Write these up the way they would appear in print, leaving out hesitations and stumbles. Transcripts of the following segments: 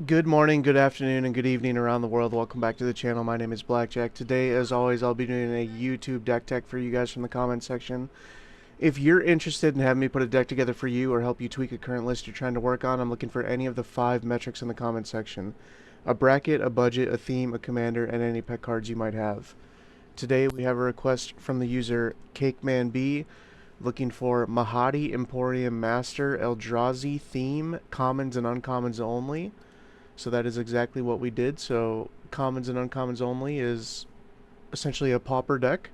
Good morning, good afternoon, and good evening around the world. Welcome back to the channel. My name is Blackjack. Today, as always, I'll be doing a YouTube deck tech for you guys from the comment section. If you're interested in having me put a deck together for you or help you tweak a current list you're trying to work on, I'm looking for any of the 5 metrics in the comment section. A bracket, a budget, a theme, a commander, and any pet cards you might have. Today, we have a request from the user cakeman B looking for Mahadi, Emporium Master, Eldrazi theme, commons and uncommons only. So that is exactly what we did. So commons and uncommons only is essentially a pauper deck.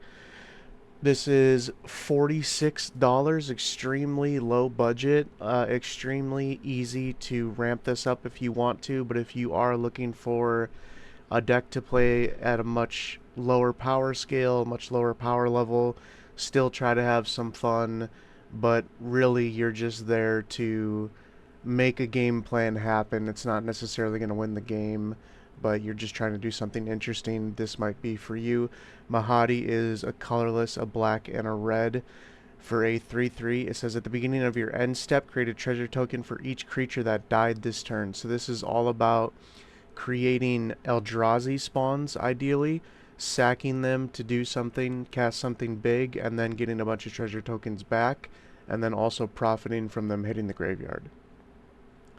This is $46, extremely low budget, extremely easy to ramp this up if you want to, but if you are looking for a deck to play at a much lower power scale, much lower power level, still try to have some fun, but really you're just there to make a game plan happen. It's not necessarily going to win the game, but you're just trying to do something interesting. This might be for you. Mahadi is a colorless, a black, and a red for a 3/3. It says at the beginning of your end step, create a treasure token for each creature that died this turn. So this is all about creating Eldrazi spawns, ideally, sacking them to do something, cast something big, and then getting a bunch of treasure tokens back, and then also profiting from them hitting the graveyard.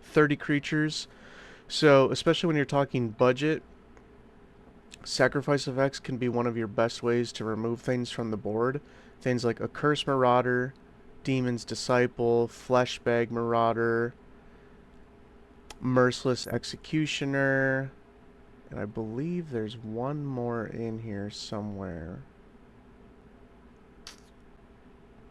30 creatures. So, especially when you're talking budget, sacrifice effects can be one of your best ways to remove things from the board. Things like a Curse Marauder, Demon's Disciple, Fleshbag Marauder, Merciless Executioner, and I believe there's one more in here somewhere.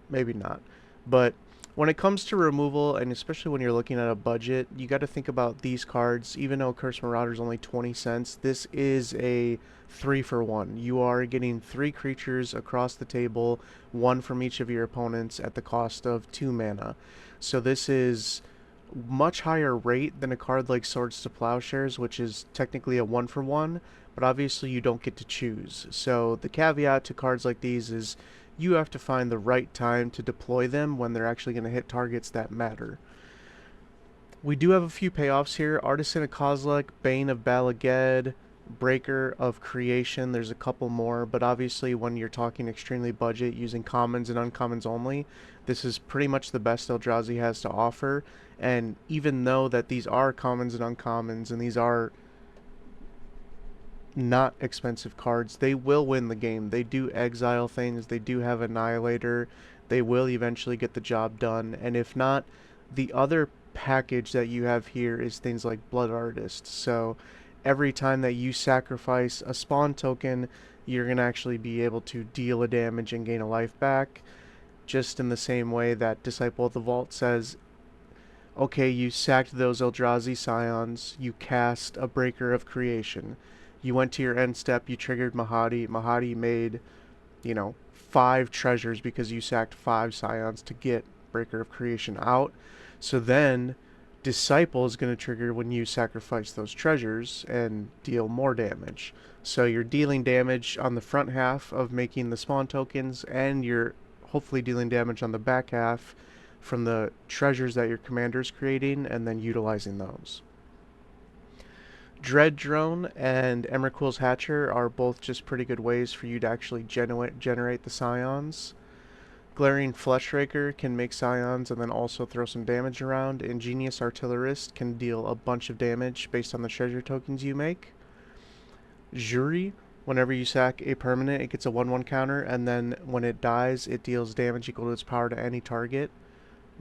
Maybe not. But when it comes to removal, and especially when you're looking at a budget, you got to think about these cards. Even though Curse Marauder is only 20 cents, this is a 3-for-1. You are getting 3 creatures across the table, 1 from each of your opponents at the cost of 2 mana. So this is much higher rate than a card like Swords to Plowshares, which is technically a 1-for-1, but obviously you don't get to choose. So the caveat to cards like these is you have to find the right time to deploy them when they're actually going to hit targets that matter. We do have a few payoffs here. Artisan of Kozilek, Bane of Balaged, Breaker of Creation. There's a couple more, but obviously when you're talking extremely budget using commons and uncommons only, this is pretty much the best Eldrazi has to offer. And even though that these are commons and uncommons, and these are not expensive cards, they will win the game. They do exile things, they do have Annihilator, they will eventually get the job done, and if not, the other package that you have here is things like Blood Artist. So every time that you sacrifice a spawn token, you're going to actually be able to deal a damage and gain a life back, just in the same way that Disciple of the Vault says, okay, you sacked those Eldrazi Scions, you cast a Breaker of Creation. You went to your end step, you triggered Mahadi. Mahadi made, 5 treasures because you sacked 5 Scions to get Breaker of Creation out. So then, Disciple is going to trigger when you sacrifice those treasures and deal more damage. So you're dealing damage on the front half of making the spawn tokens, and you're hopefully dealing damage on the back half from the treasures that your commander is creating and then utilizing those. Dread Drone and Emrakul's Hatcher are both just pretty good ways for you to actually generate the Scions. Glaring Fleshraker can make Scions and then also throw some damage around. Ingenious Artillerist can deal a bunch of damage based on the treasure tokens you make. Jury, whenever you sack a permanent, it gets a 1/1 counter, and then when it dies, it deals damage equal to its power to any target.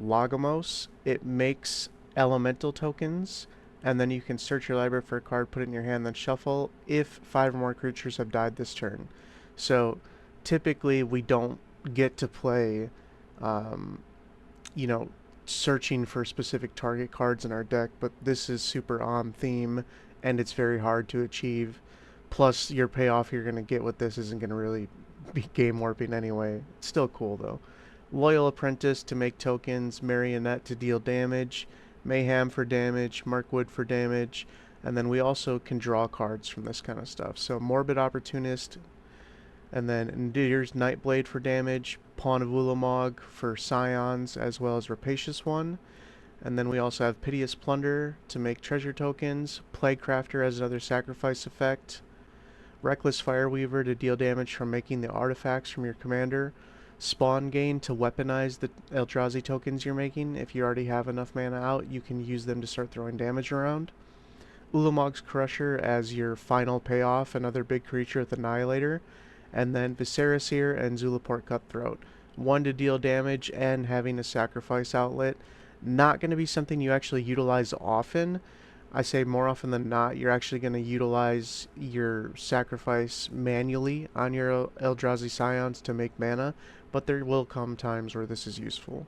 Logamos, it makes elemental tokens, and then you can search your library for a card, put it in your hand, then shuffle if 5 or more creatures have died this turn. So typically we don't get to play, you know, searching for specific target cards in our deck, but this is super on theme, and it's very hard to achieve. Plus, your payoff you're going to get with this isn't going to really be game warping anyway. It's still cool, though. Loyal Apprentice to make tokens, Marionette to deal damage, Mayhem for damage, Markwood for damage, and then we also can draw cards from this kind of stuff. So Morbid Opportunist, and then Ndir's Nightblade for damage, Pawn of Ulamog for Scions, as well as Rapacious One. And then we also have Piteous Plunder to make treasure tokens, Plague Crafter as another sacrifice effect, Reckless Fireweaver to deal damage from making the artifacts from your commander, Spawn Gain to weaponize the Eldrazi tokens you're making. If you already have enough mana out, you can use them to start throwing damage around. Ulamog's Crusher as your final payoff, another big creature with Annihilator, and then Visceraseer and Zulaport Cutthroat. One to deal damage and having a sacrifice outlet. Not going to be something you actually utilize often. I say more often than not, you're actually going to utilize your sacrifice manually on your Eldrazi Scions to make mana, but there will come times where this is useful.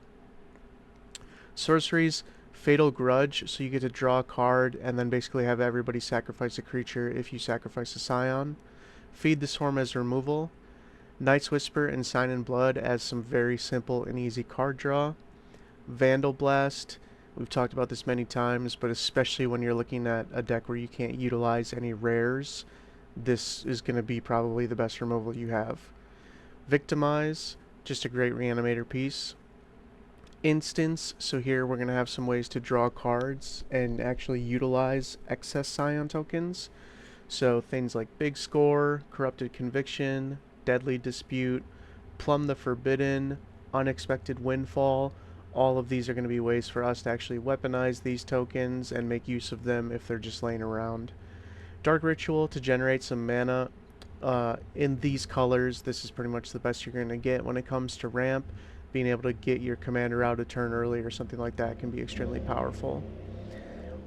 Sorceries, Fatal Grudge, so you get to draw a card and then basically have everybody sacrifice a creature if you sacrifice a Scion. Feed the Swarm as removal. Night's Whisper and Sign in Blood as some very simple and easy card draw. Vandal Blast, we've talked about this many times, but especially when you're looking at a deck where you can't utilize any rares, this is going to be probably the best removal you have. Victimize, just a great reanimator piece. Instance, so here we're going to have some ways to draw cards and actually utilize excess Scion tokens. So things like Big Score, Corrupted Conviction, Deadly Dispute, Plumb the Forbidden, Unexpected Windfall. All of these are going to be ways for us to actually weaponize these tokens and make use of them if they're just laying around. Dark Ritual to generate some mana in these colors. This is pretty much the best you're going to get when it comes to ramp. Being able to get your commander out a turn early or something like that can be extremely powerful.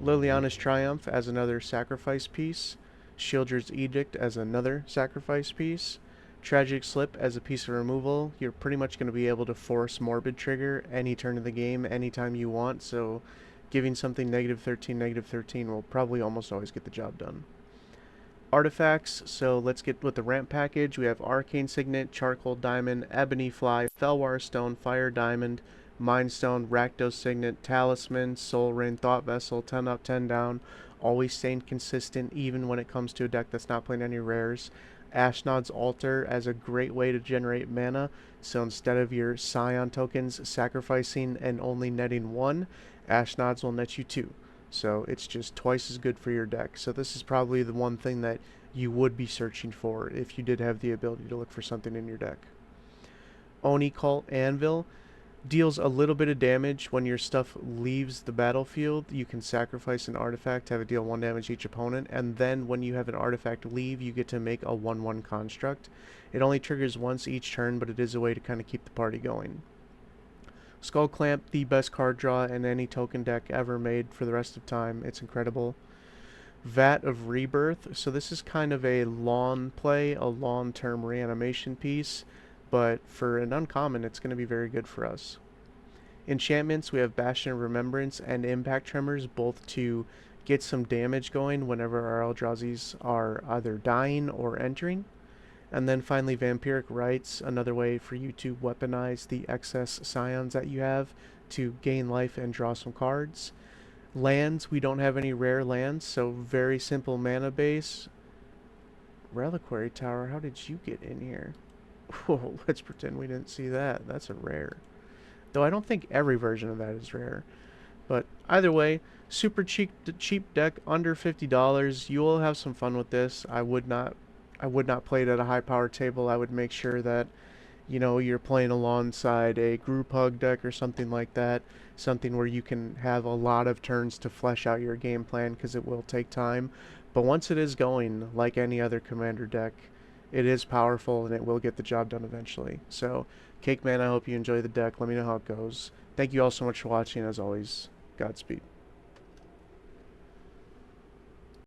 Liliana's Triumph as another sacrifice piece. Shieldred's Edict as another sacrifice piece. Tragic Slip as a piece of removal. You're pretty much going to be able to force Morbid Trigger any turn of the game, anytime you want, so giving something -13 will probably almost always get the job done. Artifacts, so let's get with the ramp package. We have Arcane Signet, Charcoal Diamond, Ebony Fly, Felwar Stone, Fire Diamond, Mind Stone, Rakdos Signet, Talisman, Soul Ring, Thought Vessel, 10 up, 10 down, always staying consistent even when it comes to a deck that's not playing any rares. Ashnod's Altar as a great way to generate mana, so instead of your Scion tokens sacrificing and only netting 1, Ashnod's will net you 2. So it's just twice as good for your deck. So this is probably the one thing that you would be searching for if you did have the ability to look for something in your deck. Oni Cult Anvil deals a little bit of damage when your stuff leaves the battlefield. You can sacrifice an artifact to have it deal 1 damage each opponent, and then when you have an artifact leave, you get to make a 1/1 construct. It only triggers once each turn, but it is a way to kind of keep the party going. Skull Clamp, the best card draw in any token deck ever made for the rest of time. It's incredible. Vat of Rebirth. So this is kind of a lawn play, a long-term reanimation piece, but for an uncommon, it's going to be very good for us. Enchantments, we have Bastion of Remembrance and Impact Tremors, both to get some damage going whenever our Eldrazi's are either dying or entering. And then finally, Vampiric Rites, another way for you to weaponize the excess Scions that you have to gain life and draw some cards. Lands, we don't have any rare lands, so very simple mana base. Reliquary Tower, how did you get in here? Whoa, let's pretend we didn't see that. That's a rare. Though I don't think every version of that is rare. But either way, super cheap deck, under $50. You will have some fun with this. I would not play it at a high power table. I would make sure that, you know, you're playing alongside a group hug deck or something like that. Something where you can have a lot of turns to flesh out your game plan, because it will take time. But once it is going, like any other commander deck, it is powerful and it will get the job done eventually. So, Cakeman, I hope you enjoy the deck. Let me know how it goes. Thank you all so much for watching. As always, Godspeed.